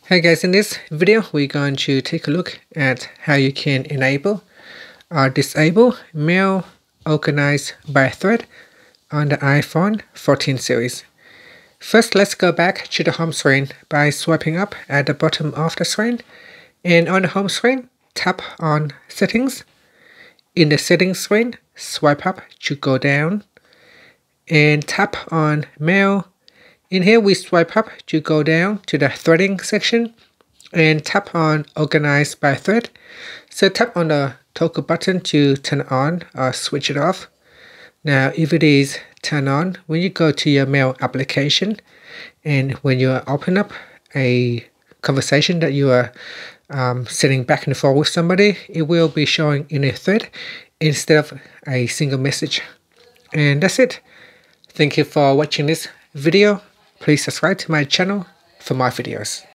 Hey guys, in this video we're going to take a look at how you can enable or disable mail organized by thread on the iPhone 14 series. First, let's go back to the home screen by swiping up at the bottom of the screen, and on the home screen tap on Settings. In the Settings screen, swipe up to go down and tap on Mail. In here, we swipe up to go down to the threading section and tap on Organize by Thread. So tap on the toggle button to turn it on or switch it off. Now, if it is turned on, when you go to your mail application and when you open up a conversation that you are sending back and forth with somebody, it will be showing in a thread instead of a single message. And that's it. Thank you for watching this video. Please subscribe to my channel for more videos.